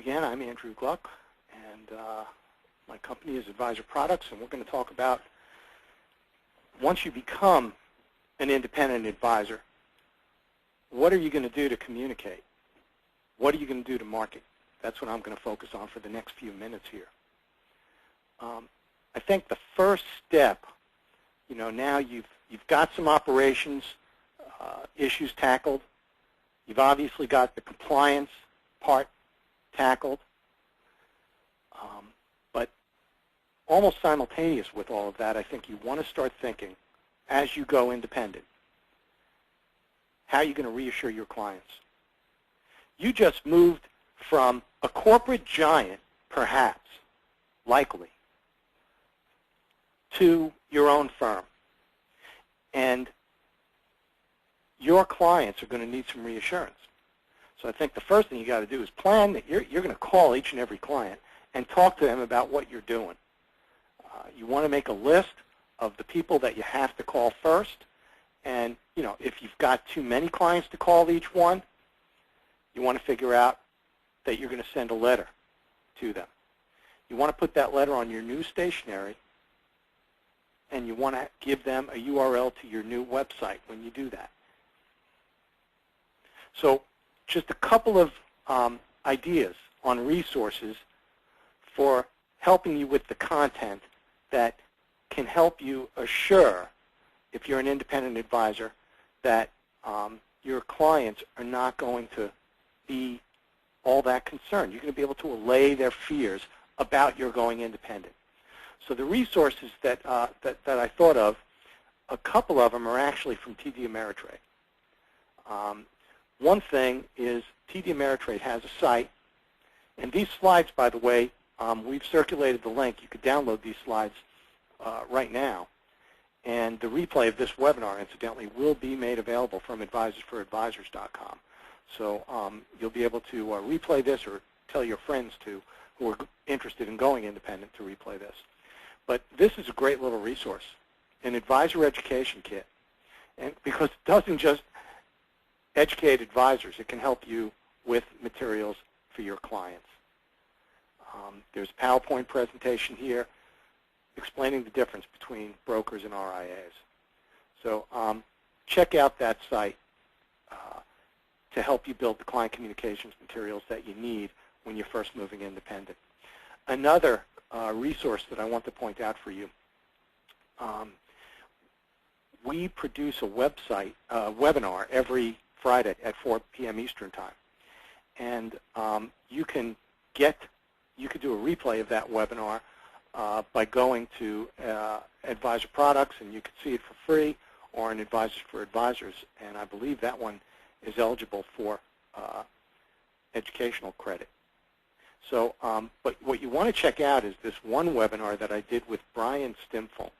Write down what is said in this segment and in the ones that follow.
again. I'm Andrew Gluck, and my company is Advisor Products, and we're going to talk about once you become an independent advisor, what are you going to do to communicate? What are you going to do to market? That's what I'm going to focus on for the next few minutes here. I think the first step, now you've got some operations issues tackled. You've obviously got the compliance part tackled. But almost simultaneous with all of that, I think you want to start thinking, as you go independent, how are you going to reassure your clients? You just moved from a corporate giant, perhaps, likely, to your own firm. And your clients are going to need some reassurance. So I think the first thing you got to do is plan that you're going to call each and every client and talk to them about what you're doing. You want to make a list of the people that you have to call first. And, if you've got too many clients to call each one, you want to figure out that you're going to send a letter to them. You want to put that letter on your new stationery, and you want to give them a URL to your new website when you do that. So just a couple of ideas on resources for helping you with the content that can help you assure, if you're an independent advisor, that your clients are not going to be all that concerned. You're going to be able to allay their fears about your going independent. So the resources that I thought of, a couple of them are actually from TD Ameritrade. One thing is TD Ameritrade has a site, and these slides, by the way, we've circulated the link. You could download these slides right now. And the replay of this webinar, incidentally, will be made available from advisorsforadvisors.com. So you'll be able to replay this or tell your friends who are interested in going independent to replay this. But this is a great little resource, an advisor education kit. And because it doesn't just educate advisors, it can help you with materials for your clients. There's a PowerPoint presentation here explaining the difference between brokers and RIAs. So check out that site to help you build the client communications materials that you need when you're first moving independent. Another resource that I want to point out for you, we produce a webinar every Friday at 4 p.m. Eastern Time. And you could do a replay of that webinar by going to Advisor Products, and you could see it for free, or in Advisors for Advisors, and I believe that one is eligible for educational credit. So, but what you want to check out is this one webinar that I did with Brian Stimfel,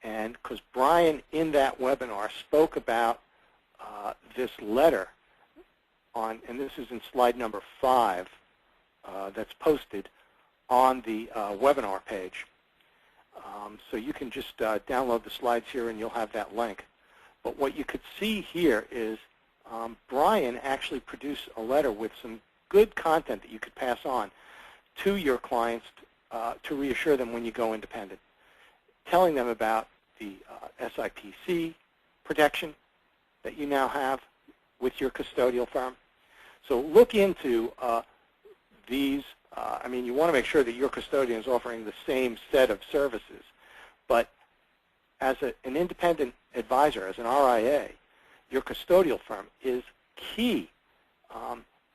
and because Brian in that webinar spoke about this letter on, and this is in slide number 5 that's posted on the webinar page. So you can just download the slides here and you'll have that link. But what you could see here is Brian actually produced a letter with some good content that you could pass on to your clients to reassure them when you go independent, telling them about the SIPC protection that you now have with your custodial firm. So look into these. I mean, you want to make sure that your custodian is offering the same set of services. But as an independent advisor, as an RIA, your custodial firm is key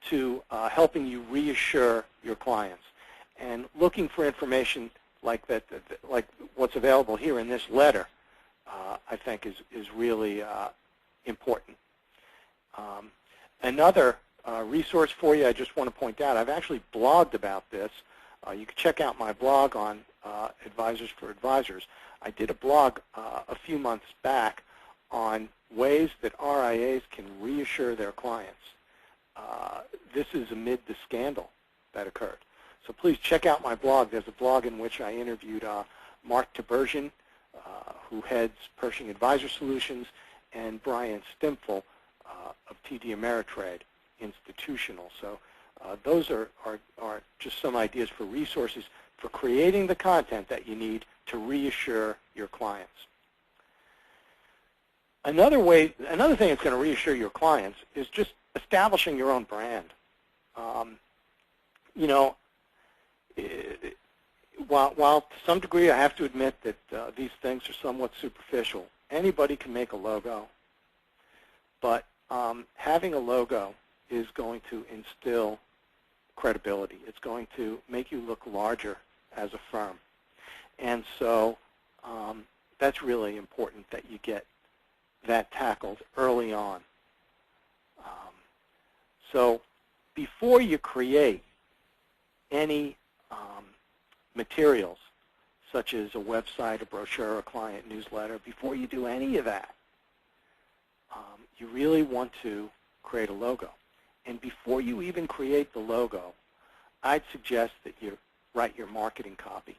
to helping you reassure your clients. And looking for information like that, like what's available here in this letter, I think is really important. Another resource for you I just want to point out, I've actually blogged about this. You can check out my blog on Advisors for Advisors. I did a blog a few months back on ways that RIAs can reassure their clients. This is amid the scandal that occurred. So please check out my blog. There's a blog in which I interviewed Mark Tibergien, who heads Pershing Advisor Solutions, and Brian Stimfel of TD Ameritrade Institutional. So Those are just some ideas for resources for creating the content that you need to reassure your clients. Another thing that's going to reassure your clients is just establishing your own brand. You know, while to some degree I have to admit that these things are somewhat superficial, anybody can make a logo, but having a logo is going to instill credibility. It's going to make you look larger as a firm. And so that's really important that you get that tackled early on. So before you create any materials, such as a website, a brochure, a client newsletter, before you do any of that, you really want to create a logo. And before you even create the logo, I'd suggest that you write your marketing copy.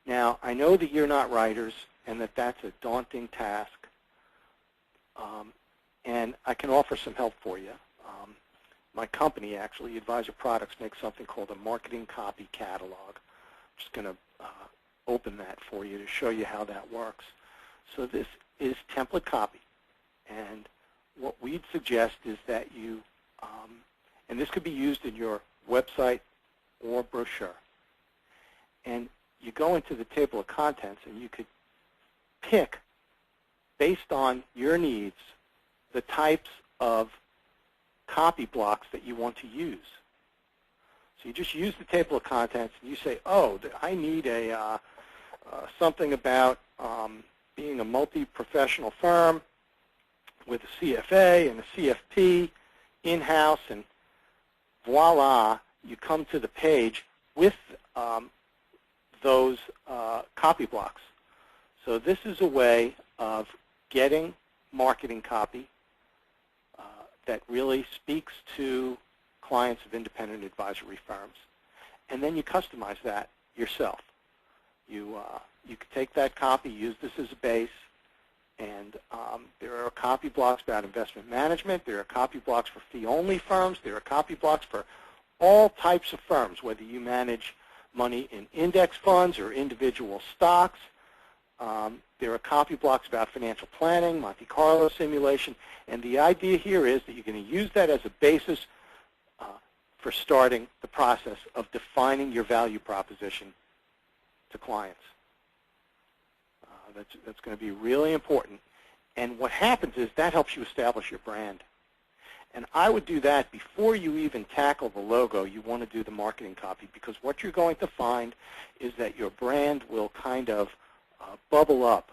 Now, I know that you're not writers and that that's a daunting task, and I can offer some help for you. My company, actually, Advisor Products, makes something called a marketing copy catalog. I'm just going to open that for you to show you how that works. So this is template copy, and what we'd suggest is that you, and this could be used in your website or brochure, and you go into the table of contents and you could pick, based on your needs, the types of copy blocks that you want to use. So you just use the table of contents and you say, oh, I need a something about being a multi-professional firm with a CFA and a CFP in-house, and voila, you come to the page with those copy blocks. So this is a way of getting marketing copy that really speaks to clients of independent advisory firms. And then you customize that yourself. You can take that copy, use this as a base, and there are copy blocks about investment management. There are copy blocks for fee-only firms. There are copy blocks for all types of firms, whether you manage money in index funds or individual stocks. There are copy blocks about financial planning, Monte Carlo simulation, and the idea here is that you're going to use that as a basis for starting the process of defining your value proposition to clients. That's going to be really important. And what happens is that helps you establish your brand. And I would do that before you even tackle the logo. You want to do the marketing copy, because what you're going to find is that your brand will kind of bubble up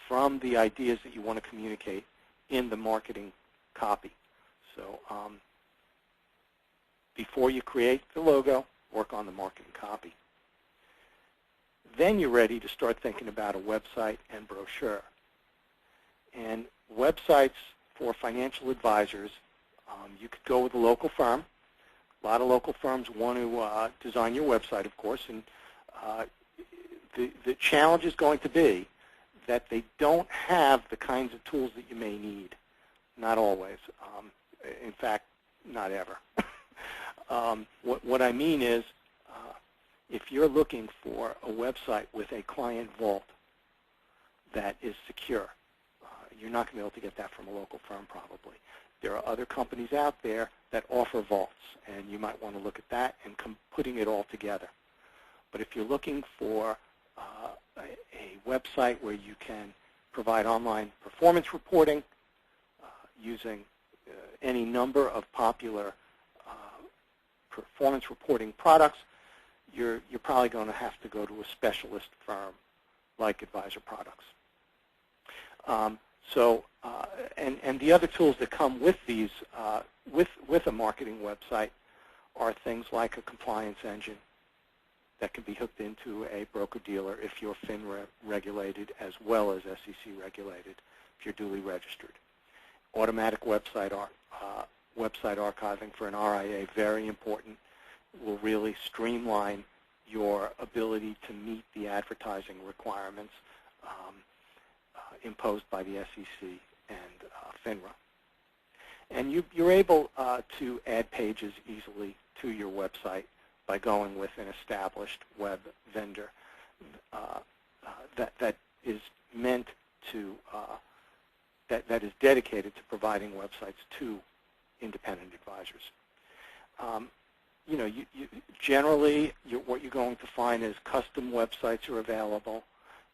from the ideas that you want to communicate in the marketing copy. So before you create the logo, work on the marketing copy. Then you're ready to start thinking about a website and brochure. And websites for financial advisors, you could go with a local firm. A lot of local firms want to design your website, of course, and the challenge is going to be that they don't have the kinds of tools that you may need. Not always. In fact, not ever. What I mean is, if you're looking for a website with a client vault that is secure, you're not going to be able to get that from a local firm probably. There are other companies out there that offer vaults, and you might want to look at that and putting it all together. But if you're looking for a website where you can provide online performance reporting using any number of popular performance reporting products, you're probably going to have to go to a specialist firm like Advisor Products. And the other tools that come with these, with a marketing website, are things like a compliance engine that can be hooked into a broker-dealer if you're FINRA regulated as well as SEC regulated, if you're duly registered. Automatic website archiving for an RIA, very important, will really streamline your ability to meet the advertising requirements imposed by the SEC and FINRA. And you're able to add pages easily to your website by going with an established web vendor that is meant to that is dedicated to providing websites to independent advisors. Generally, what you're going to find is custom websites are available.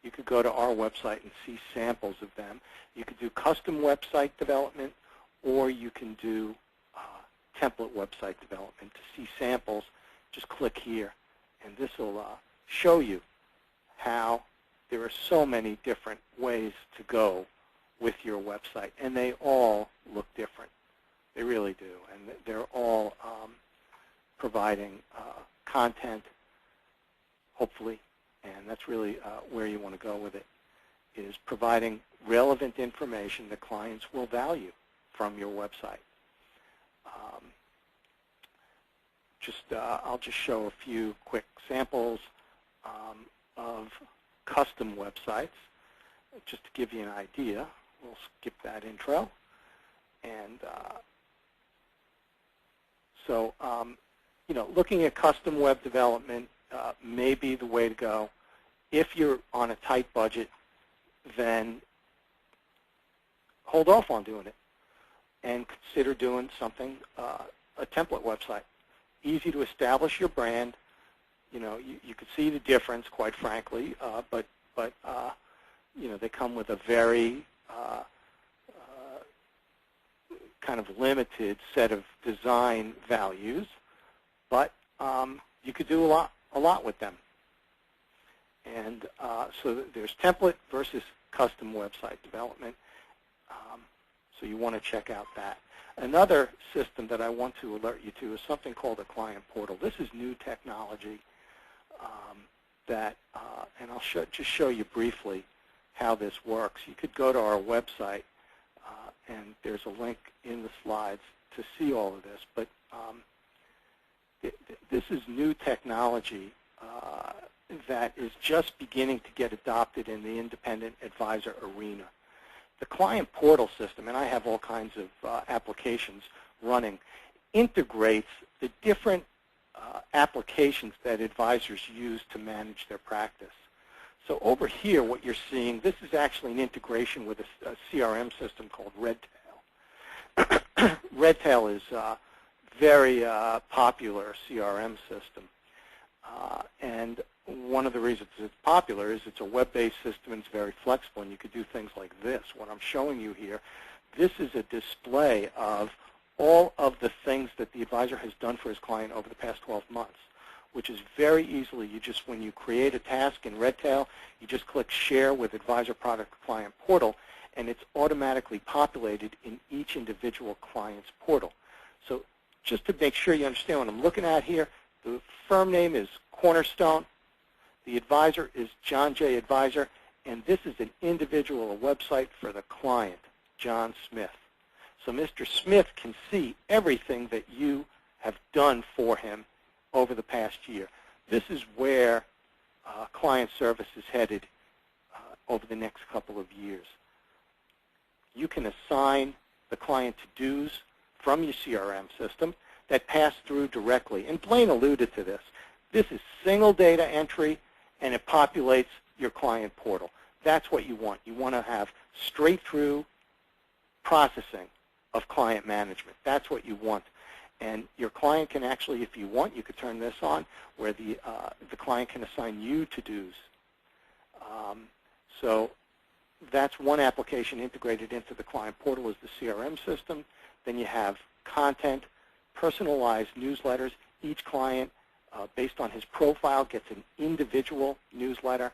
You could go to our website and see samples of them. You could do custom website development, or you can do template website development. To see samples, just click here, and this will show you how there are so many different ways to go with your website, and they all look different. They really do, and they're all providing content, hopefully, and that's really where you want to go with it, is providing relevant information that clients will value from your website. I'll just show a few quick samples of custom websites, just to give you an idea. We'll skip that intro. And looking at custom web development may be the way to go. If you're on a tight budget, then hold off on doing it and consider doing something, a template website. Easy to establish your brand. You could see the difference, quite frankly, but they come with a very kind of limited set of design values, but you could do a lot with them. And so there's template versus custom website development. So you want to check out that. Another system that I want to alert you to is something called a client portal. This is new technology and I'll just show you briefly how this works. You could go to our website, and there's a link in the slides to see all of this. But this is new technology that is just beginning to get adopted in the independent advisor arena. The client portal system, and I have all kinds of applications running, integrates the different applications that advisors use to manage their practice. So over here, what you're seeing, this is actually an integration with a CRM system called Redtail. Redtail is a very popular CRM system. And one of the reasons it's popular is it's a web-based system and it's very flexible, and you could do things like this. What I'm showing you here, this is a display of all of the things that the advisor has done for his client over the past 12 months, which is very easily, when you create a task in Redtail, you just click Share with Advisor Product Client Portal, and it's automatically populated in each individual client's portal. So just to make sure you understand what I'm looking at here, the firm name is Cornerstone, the advisor is John J. Advisor, and this is an individual website for the client, John Smith. So Mr. Smith can see everything that you have done for him over the past year. This is where client service is headed over the next couple of years. You can assign the client to-dos from your CRM system that pass through directly. And Blaine alluded to this. This is single data entry, and it populates your client portal. That's what you want. You want to have straight-through processing of client management. That's what you want. And your client can actually, if you want, you could turn this on where the client can assign you to-dos. So that's one application integrated into the client portal is the CRM system. Then you have content, personalized newsletters. Each client, based on his profile, gets an individual newsletter.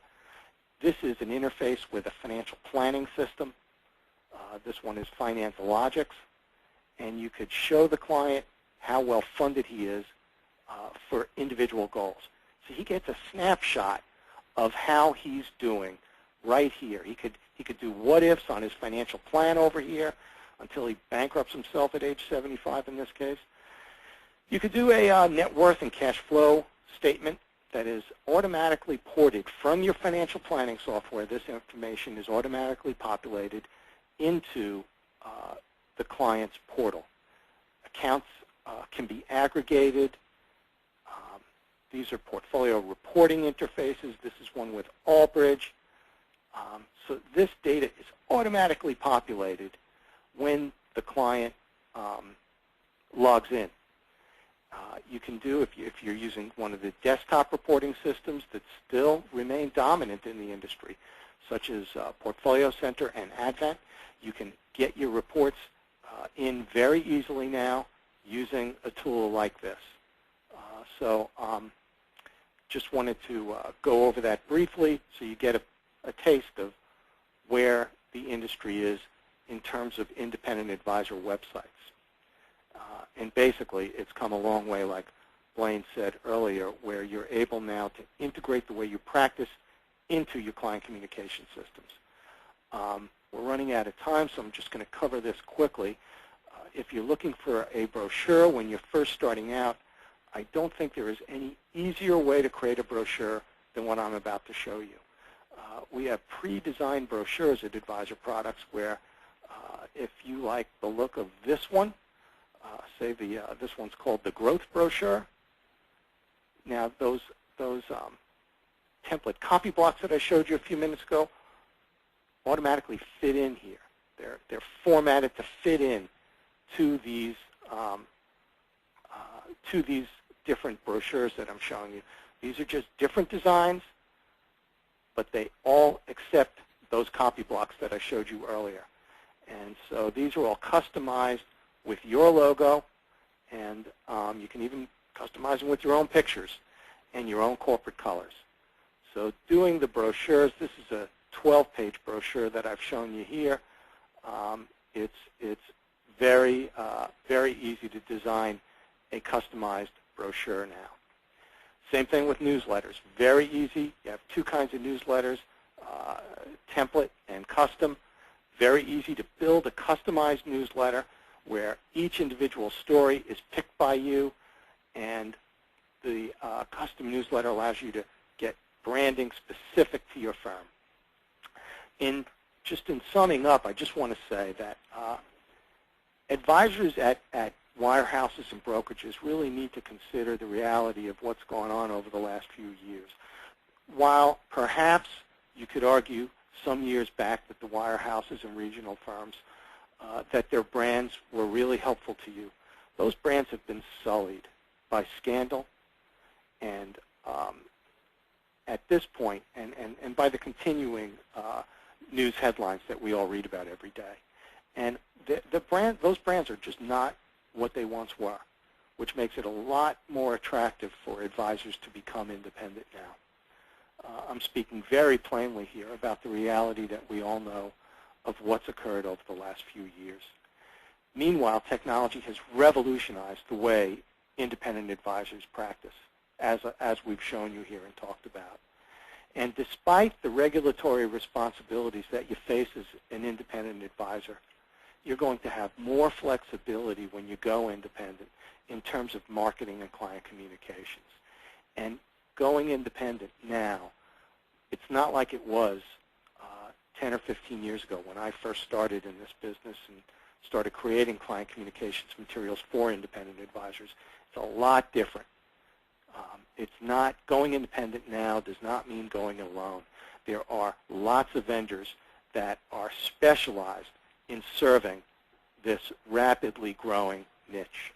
This is an interface with a financial planning system. This one is Financialogics. And you could show the client how well funded he is for individual goals. So he gets a snapshot of how he's doing right here. He could do what-ifs on his financial plan over here until he bankrupts himself at age 75 in this case. You could do a net worth and cash flow statement that is automatically ported from your financial planning software. This information is automatically populated into the client's portal. Accounts can be aggregated. These are portfolio reporting interfaces. This is one with Allbridge. So this data is automatically populated when the client logs in. You can do, if you're using one of the desktop reporting systems that still remain dominant in the industry, such as Portfolio Center and Advent, you can get your reports in very easily now using a tool like this. Just wanted to go over that briefly so you get a taste of where the industry is in terms of independent advisor websites. And basically, it's come a long way, like Blaine said earlier, where you're able now to integrate the way you practice into your client communication systems. We're running out of time, so I'm just going to cover this quickly. If you're looking for a brochure when you're first starting out, I don't think there is any easier way to create a brochure than what I'm about to show you. We have pre-designed brochures at Advisor Products where if you like the look of this one, say this one's called the Growth Brochure. Now those template copy blocks that I showed you a few minutes ago automatically fit in here. They're formatted to fit in to these different brochures that I'm showing you. These are just different designs, but they all accept those copy blocks that I showed you earlier. And so these are all customized with your logo, and you can even customize them with your own pictures and your own corporate colors. So doing the brochures, this is a 12-page brochure that I've shown you here. It's very, very easy to design a customized brochure now. Same thing with newsletters. Very easy. You have two kinds of newsletters, template and custom. Very easy to build a customized newsletter where each individual story is picked by you, and the custom newsletter allows you to get branding specific to your firm. Just in summing up, I just want to say that advisors at wirehouses and brokerages really need to consider the reality of what's gone on over the last few years. While perhaps you could argue some years back that the wirehouses and regional firms, that their brands were really helpful to you, those brands have been sullied by scandal and at this point, and by the continuing news headlines that we all read about every day. And those brands are just not what they once were, which makes it a lot more attractive for advisors to become independent now. I'm speaking very plainly here about the reality that we all know of what's occurred over the last few years. Meanwhile, technology has revolutionized the way independent advisors practice, as we've shown you here and talked about. And despite the regulatory responsibilities that you face as an independent advisor, you're going to have more flexibility when you go independent in terms of marketing and client communications. And going independent now, it's not like it was 10 or 15 years ago when I first started in this business and started creating client communications materials for independent advisors. It's a lot different. It's not going independent now does not mean going alone. There are lots of vendors that are specialized in serving this rapidly growing niche.